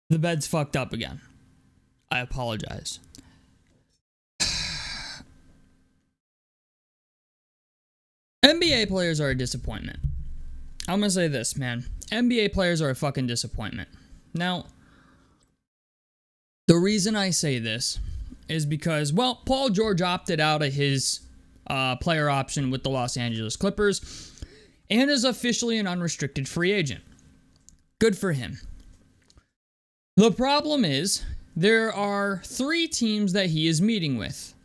The bed's fucked up again. I apologize. NBA players are a disappointment. I'm gonna say this, man. NBA players are a fucking disappointment. Now, the reason I say this is because, well, Paul George opted out of his player option with the Los Angeles Clippers and is officially an unrestricted free agent. Good for him. The problem is, there are 3 teams that he is meeting with.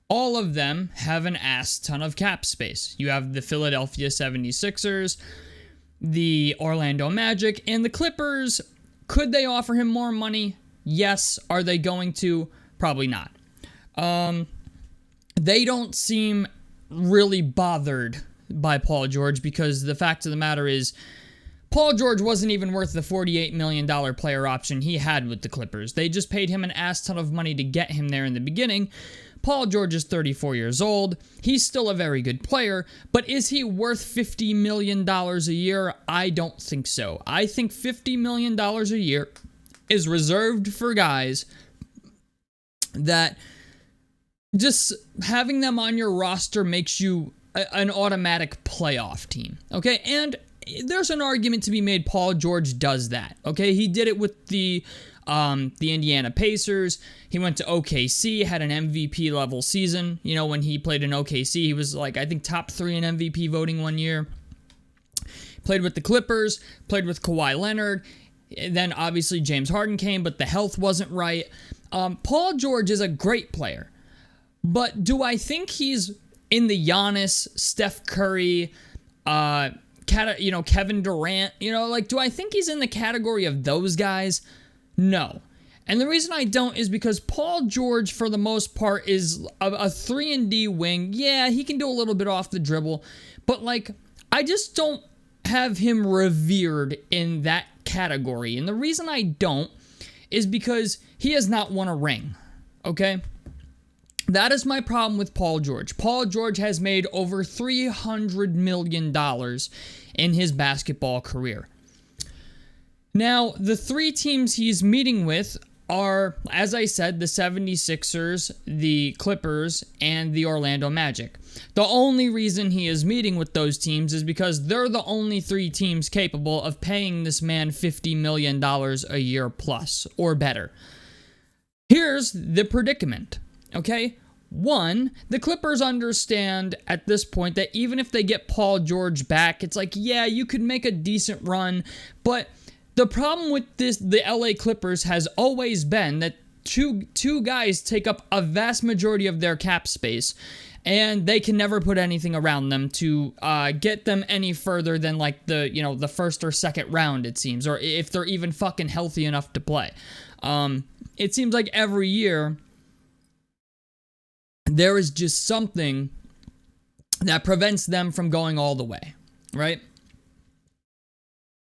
All of them have an ass ton of cap space. You have the Philadelphia 76ers, the Orlando Magic, and the Clippers. Could they offer him more money? Yes. Are they going to? Probably not. They don't seem really bothered by Paul George because the fact of the matter is, Paul George wasn't even worth the $48 million player option he had with the Clippers. They just paid him an ass ton of money to get him there in the beginning. Paul George is 34 years old. He's still a very good player, but is he worth $50 million a year? I don't think so. I think $50 million a year is reserved for guys that just having them on your roster makes you an automatic playoff team, okay? And there's an argument to be made Paul George does that, okay? He did it with the Indiana Pacers. He went to OKC, had an MVP level season. You know, when he played in OKC, he was like, I think top 3 in MVP voting one year. Played with the Clippers, played with Kawhi Leonard. Then obviously James Harden came, but the health wasn't right. Paul George is a great player, but do I think he's in the Giannis, Steph Curry, Kevin Durant, do I think he's in the category of those guys? No. And the reason I don't is because Paul George, for the most part, is a 3-and-D wing. Yeah, he can do a little bit off the dribble, but I just don't have him revered in that category. And the reason I don't is because he has not won a ring, okay? That is my problem with Paul George. Paul George has made over $300 million in his basketball career. Now, the 3 teams he's meeting with are, as I said, the 76ers, the Clippers, and the Orlando Magic. The only reason he is meeting with those teams is because they're the only 3 teams capable of paying this man $50 million a year plus, or better. Here's the predicament, okay? 1, the Clippers understand at this point that even if they get Paul George back, it's like, yeah, you could make a decent run, but the problem with the LA Clippers has always been that two guys take up a vast majority of their cap space, and they can never put anything around them to get them any further than the first or second round, it seems, or if they're even fucking healthy enough to play. It seems like every year there is just something that prevents them from going all the way, right?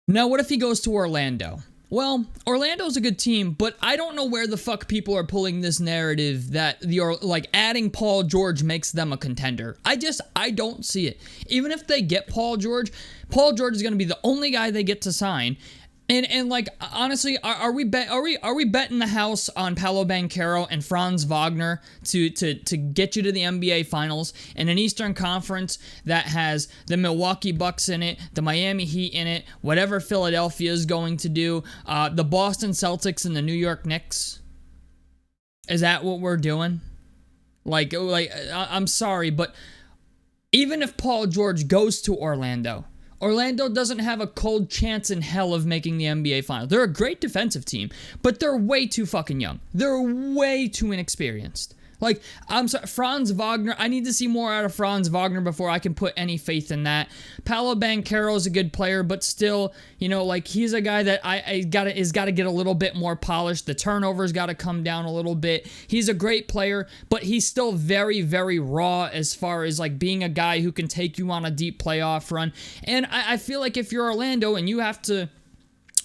Now, what if he goes to Orlando? Well, Orlando's a good team, but I don't know where the fuck people are pulling this narrative that adding Paul George makes them a contender. I don't see it. Even if they get Paul George is going to be the only guy they get to sign. And honestly, are we betting the house on Paolo Banchero and Franz Wagner to get you to the NBA Finals in an Eastern Conference that has the Milwaukee Bucks in it, the Miami Heat in it, whatever Philadelphia is going to do, the Boston Celtics and the New York Knicks? Is that what we're doing? I'm sorry, but even if Paul George goes to Orlando doesn't have a cold chance in hell of making the NBA Finals. They're a great defensive team, but they're way too fucking young. They're way too inexperienced. I'm sorry, Franz Wagner, I need to see more out of Franz Wagner before I can put any faith in that. Paolo Banchero is a good player, but still, he's a guy that is got to get a little bit more polished. The turnovers got to come down a little bit. He's a great player, but he's still very, very raw as far as being a guy who can take you on a deep playoff run. And I feel like if you're Orlando and you have to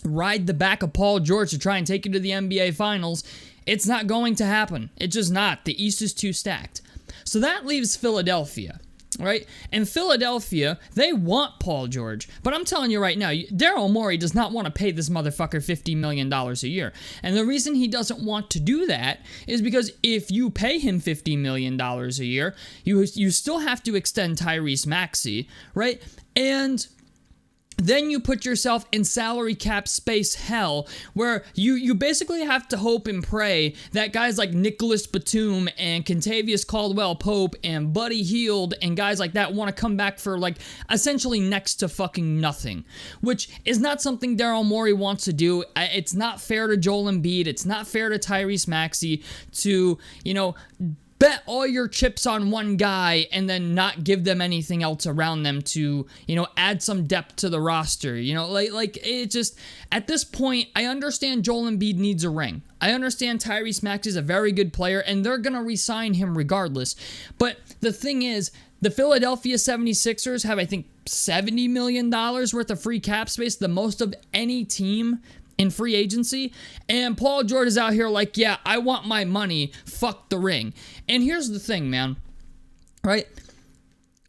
ride the back of Paul George to try and take you to the NBA Finals, it's not going to happen. It's just not. The East is too stacked. So that leaves Philadelphia. right? And Philadelphia, they want Paul George. But I'm telling you right now, Daryl Morey does not want to pay this motherfucker $50 million a year. And the reason he doesn't want to do that is because if you pay him $50 million a year, you still have to extend Tyrese Maxey, right? And then you put yourself in salary cap space hell, where you basically have to hope and pray that guys like Nicholas Batum and Kentavious Caldwell-Pope and Buddy Hield and guys like that want to come back for like essentially next to fucking nothing, which is not something Daryl Morey wants to do. It's not fair to Joel Embiid. It's not fair to Tyrese Maxey to, bet all your chips on one guy and then not give them anything else around them to, add some depth to the roster. Like it just, at this point, I understand Joel Embiid needs a ring. I understand Tyrese Maxey is a very good player and they're going to re-sign him regardless. But the thing is, the Philadelphia 76ers have, I think, $70 million worth of free cap space, the most of any team in free agency, and Paul George is out here like, yeah, I want my money, fuck the ring. And here's the thing, man, right?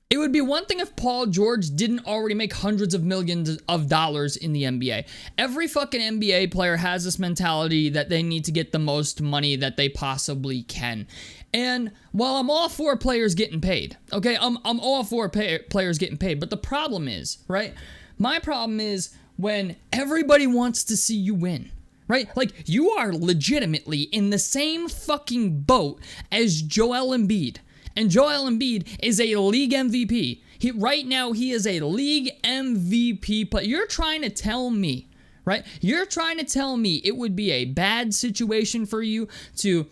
It would be one thing if Paul George didn't already make hundreds of millions of dollars in the NBA. Every fucking NBA player has this mentality that they need to get the most money that they possibly can. And while I'm all for players getting paid, okay, I'm all for players getting paid, but the problem is, right? My problem is when everybody wants to see you win, right? Like, you are legitimately in the same fucking boat as Joel Embiid. And Joel Embiid is a league MVP. Right now, he is a league MVP player. You're trying to tell me, right? You're trying to tell me it would be a bad situation for you to,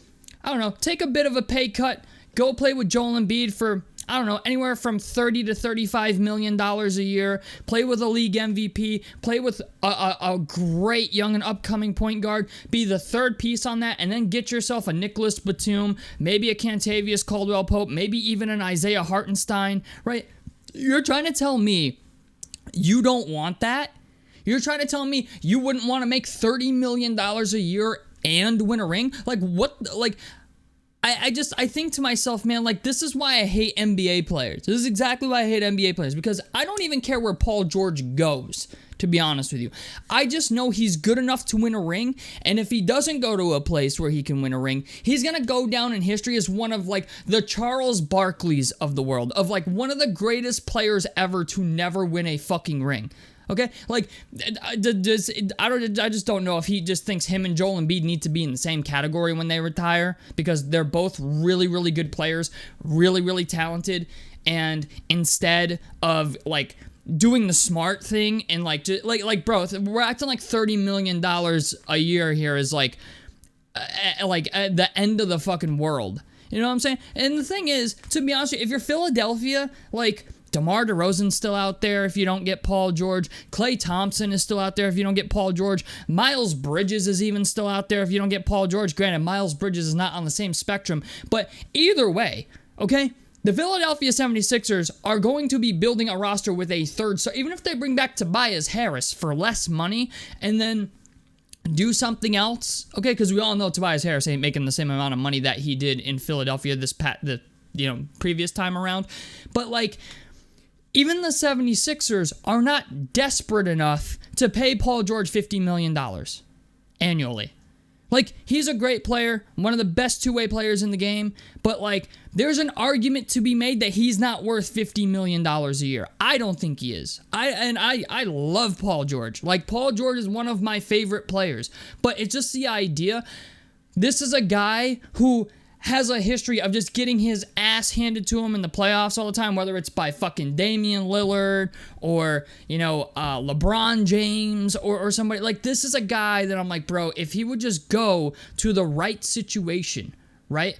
take a bit of a pay cut, go play with Joel Embiid for, anywhere from $30 to $35 million a year, play with a league MVP, play with a great young and upcoming point guard, be the third piece on that, and then get yourself a Nicholas Batum, maybe a Kentavious Caldwell-Pope, maybe even an Isaiah Hartenstein, right? You're trying to tell me you don't want that? You're trying to tell me you wouldn't want to make $30 million a year and win a ring? Like, what? Like, I think to myself, man, like, this is why I hate NBA players. This is exactly why I hate NBA players, because I don't even care where Paul George goes, to be honest with you. I just know he's good enough to win a ring, and if he doesn't go to a place where he can win a ring, he's going to go down in history as one of, like, the Charles Barkleys of the world, of, like, one of the greatest players ever to never win a fucking ring. Okay, like, I just don't know if he just thinks him and Joel Embiid need to be in the same category when they retire, because they're both really, really good players, really, really talented, and instead of, like, doing the smart thing and, like, bro, we're acting like $30 million a year here is, like, at the end of the fucking world. You know what I'm saying? And the thing is, to be honest with you, if you're Philadelphia, like, DeMar DeRozan's still out there if you don't get Paul George. Klay Thompson is still out there if you don't get Paul George. Miles Bridges is even still out there if you don't get Paul George. Granted, Miles Bridges is not on the same spectrum. But either way, okay, the Philadelphia 76ers are going to be building a roster with a third star. Even if they bring back Tobias Harris for less money and then do something else, okay, because we all know Tobias Harris ain't making the same amount of money that he did in Philadelphia the previous time around. But, like, even the 76ers are not desperate enough to pay Paul George $50 million annually. Like, he's a great player, one of the best two-way players in the game, but, like, there's an argument to be made that he's not worth $50 million a year. I don't think he is. I love Paul George. Like, Paul George is one of my favorite players, but it's just the idea. This is a guy who has a history of just getting his ass handed to him in the playoffs all the time, whether it's by fucking Damian Lillard or, LeBron James or somebody. Like, this is a guy that I'm like, bro, if he would just go to the right situation, right?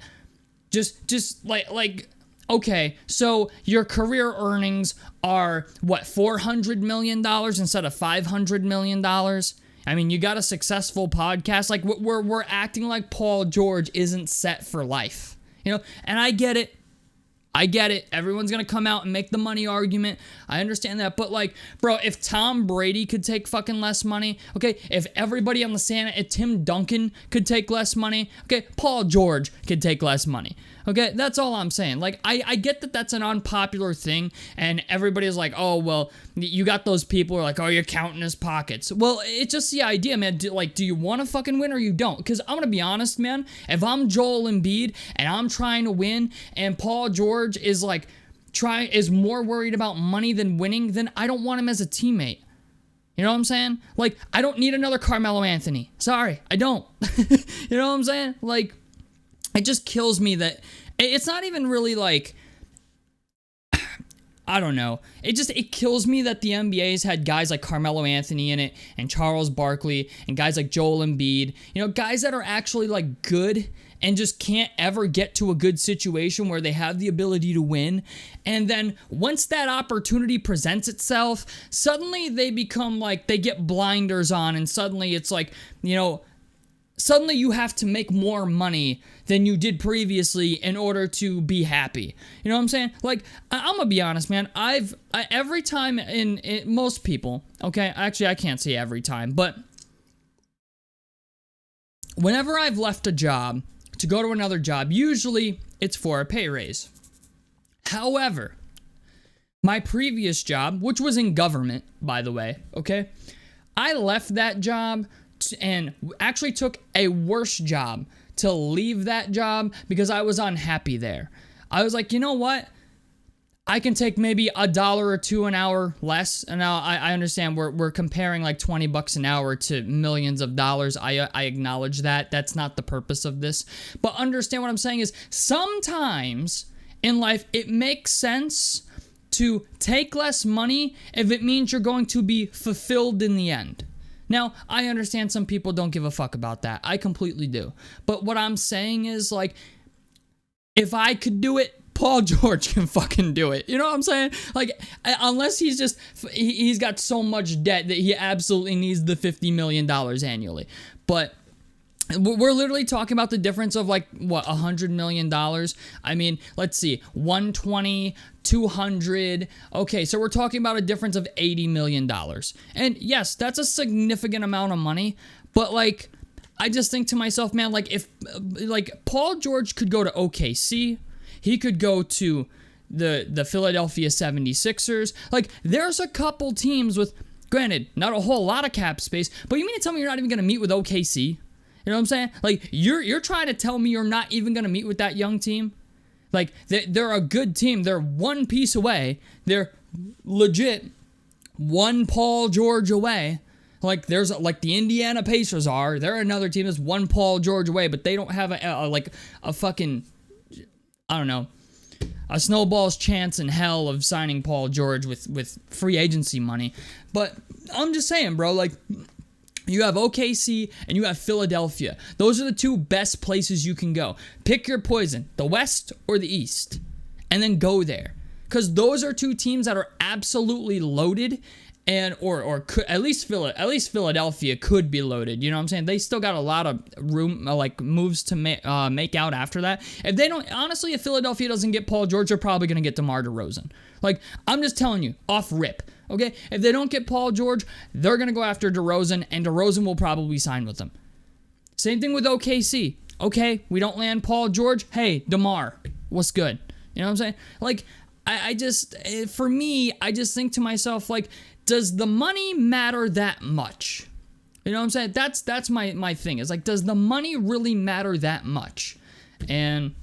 Just like, okay, so your career earnings are, what, $400 million instead of $500 million? I mean, you got a successful podcast. Like, we're acting like Paul George isn't set for life, and I get it. I get it. Everyone's going to come out and make the money argument. I understand that. But, like, bro, if Tom Brady could take fucking less money, okay, if everybody on the Santa, if Tim Duncan could take less money, okay, Paul George could take less money. Okay, that's all I'm saying. Like, I get that that's an unpopular thing, and everybody's like, oh, well, you got those people who are like, oh, you're counting his pockets. Well, it's just the idea, man. Do you want to fucking win or you don't? Because I'm going to be honest, man. If I'm Joel Embiid and I'm trying to win and Paul George is like, is more worried about money than winning, then I don't want him as a teammate. You know what I'm saying? Like, I don't need another Carmelo Anthony. Sorry, I don't. You know what I'm saying? Like, it just kills me that it's not even really like, I don't know. It kills me that the NBA's had guys like Carmelo Anthony in it and Charles Barkley and guys like Joel Embiid, you know, guys that are actually like good and just can't ever get to a good situation where they have the ability to win. And then once that opportunity presents itself, suddenly they become like, they get blinders on, and suddenly it's like, you know, suddenly you have to make more money than you did previously in order to be happy. You know what I'm saying? Like, I'm gonna be honest, man. Every time in most people, okay, actually I can't say every time, but whenever I've left a job to go to another job, usually it's for a pay raise. However, my previous job, which was in government, by the way, okay, I left that job and actually took a worse job to leave that job because I was unhappy there. I was like, you know what? I can take maybe $1 or $2 an hour less. And now I understand we're comparing like $20 an hour to millions of dollars. I acknowledge that. That's not the purpose of this. But understand what I'm saying is sometimes in life it makes sense to take less money if it means you're going to be fulfilled in the end. Now, I understand some people don't give a fuck about that. I completely do. But what I'm saying is, like, if I could do it, Paul George can fucking do it. You know what I'm saying? Like, unless he's got so much debt that he absolutely needs the $50 million annually. But we're literally talking about the difference of like, what, $100 million? I mean, let's see, 120, 200. Okay, so we're talking about a difference of $80 million. And yes, that's a significant amount of money, but like, I just think to myself, man, like if like Paul George could go to OKC, he could go to the Philadelphia 76ers. Like, there's a couple teams with, granted, not a whole lot of cap space, but you mean to tell me you're not even going to meet with OKC? You know what I'm saying? Like, you're trying to tell me you're not even going to meet with that young team? Like, they're a good team. They're one piece away. They're legit one Paul George away. Like, there's, like, the Indiana Pacers are. They're another team that's one Paul George away, but they don't have a fucking, I don't know, a snowball's chance in hell of signing Paul George with free agency money. But I'm just saying, bro, like, you have OKC and you have Philadelphia. Those are the two best places you can go. Pick your poison, the West or the East, and then go there. Because those are two teams that are absolutely loaded, and or could, at least Philadelphia could be loaded. You know what I'm saying? They still got a lot of room, like moves to make out after that. If they don't, honestly, if Philadelphia doesn't get Paul George, they're probably going to get DeMar DeRozan. Like, I'm just telling you, off rip. Okay, if they don't get Paul George, they're going to go after DeRozan, and DeRozan will probably sign with them. Same thing with OKC. Okay, we don't land Paul George. Hey, DeMar, what's good? You know what I'm saying? Like, I just, for me, I just think to myself, like, does the money matter that much? You know what I'm saying? That's my thing. It's like, does the money really matter that much? And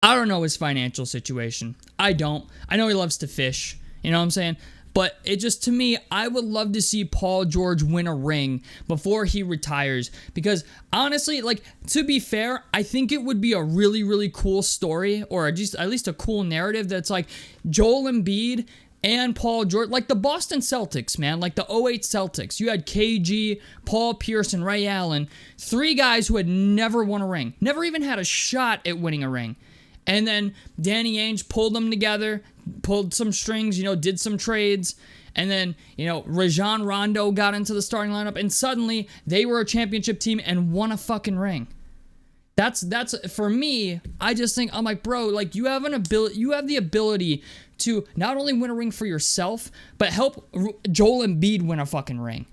I don't know his financial situation. I don't. I know he loves to fish. You know what I'm saying? But it just, to me, I would love to see Paul George win a ring before he retires. Because, honestly, like, to be fair, I think it would be a really, really cool story, or just at least a cool narrative that's like Joel Embiid and Paul George, like the Boston Celtics, man, like the '08 Celtics. You had KG, Paul Pierce, and Ray Allen, three guys who had never won a ring, never even had a shot at winning a ring. And then Danny Ainge pulled them together, pulled some strings, you know, did some trades. And then, you know, Rajon Rondo got into the starting lineup. And suddenly, they were a championship team and won a fucking ring. That's for me. I just think I'm like, bro, like you have the ability to not only win a ring for yourself, but help Joel Embiid win a fucking ring,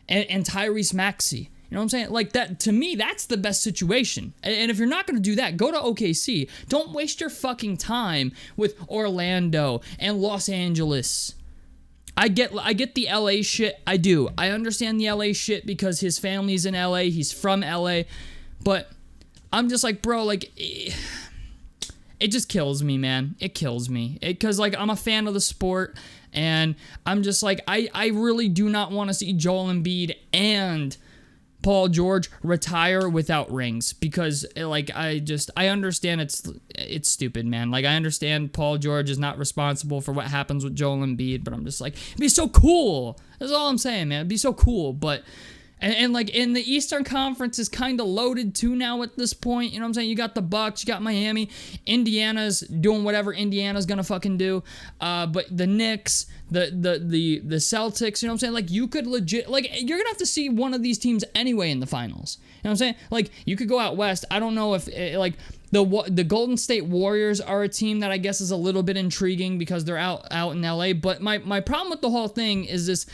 and Tyrese Maxey. You know what I'm saying? Like that, to me, that's the best situation. And if you're not going to do that, go to OKC. Don't waste your fucking time with Orlando and Los Angeles. I get the LA shit. I do. I understand the LA shit because his family's in LA. He's from LA. But I'm just like, bro, like, it just kills me, man. It kills me. Because, like, I'm a fan of the sport. And I'm just like, I really do not want to see Joel Embiid and Paul George retire without rings, because like I understand it's stupid, man. Like I understand Paul George is not responsible for what happens with Joel Embiid, but I'm just like, it'd be so cool. That's all I'm saying, man. It'd be so cool. But and like in the Eastern Conference is kind of loaded too now at this point. You know what I'm saying? You got the Bucks, you got Miami, Indiana's doing whatever Indiana's gonna fucking do. But the Knicks, the Celtics, you know what I'm saying? Like you could legit, like you're gonna have to see one of these teams anyway in the finals. You know what I'm saying? Like you could go out west. I don't know if like the Golden State Warriors are a team that I guess is a little bit intriguing because they're out in LA. But my problem with the whole thing is this.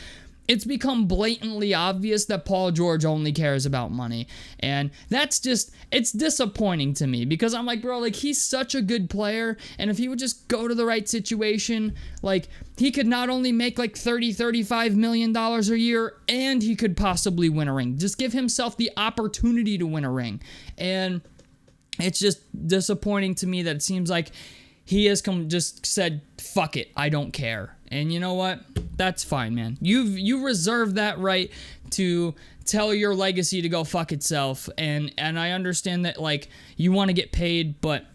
It's become blatantly obvious that Paul George only cares about money. And that's just, it's disappointing to me because I'm like, bro, like he's such a good player. And if he would just go to the right situation, like he could not only make like $35 million a year, and he could possibly win a ring. Just give himself the opportunity to win a ring. And it's just disappointing to me that it seems like he has just said, fuck it, I don't care. And you know what? That's fine, man. You reserve that right to tell your legacy to go fuck itself. And I understand that, like, you want to get paid, but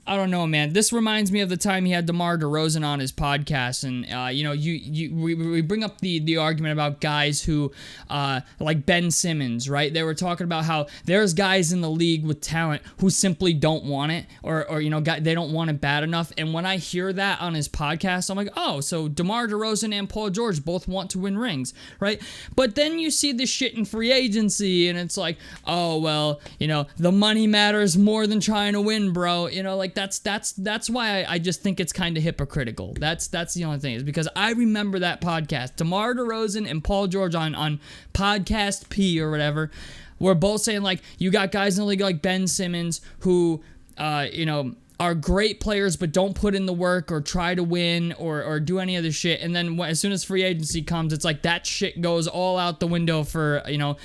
I don't know, man. This reminds me of the time he had DeMar DeRozan on his podcast, and you know, we bring up the argument about guys who, like Ben Simmons, right? They were talking about how there's guys in the league with talent who simply don't want it, or you know, they don't want it bad enough. And when I hear that on his podcast, I'm like, oh, so DeMar DeRozan and Paul George both want to win rings, right? But then you see this shit in free agency, and it's like, oh well, you know, the money matters more than trying to win, bro. You know, like. That's why I just think it's kind of hypocritical. That's the only thing, is because I remember that podcast. DeMar DeRozan and Paul George on Podcast P or whatever were both saying, like, you got guys in the league like Ben Simmons who, you know, are great players but don't put in the work or try to win or do any of the shit. And then as soon as free agency comes, it's like that shit goes all out the window for, you know,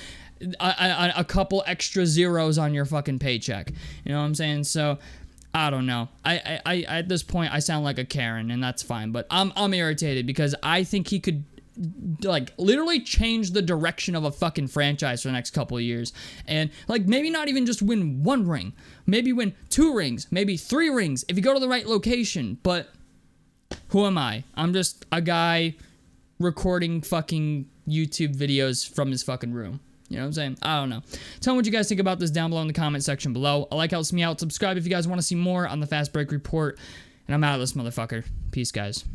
a couple extra zeros on your fucking paycheck. You know what I'm saying? So I don't know. I at this point I sound like a Karen, and that's fine. But I'm irritated because I think he could, like, literally change the direction of a fucking franchise for the next couple of years, and like maybe not even just win one ring, maybe win 2 rings, maybe 3 rings if you go to the right location. But who am I? I'm just a guy recording fucking YouTube videos from his fucking room. You know what I'm saying? I don't know. Tell me what you guys think about this down below in the comment section below. I like how it helps me out. Subscribe if you guys want to see more on the Fast Break Report. And I'm out of this motherfucker. Peace, guys.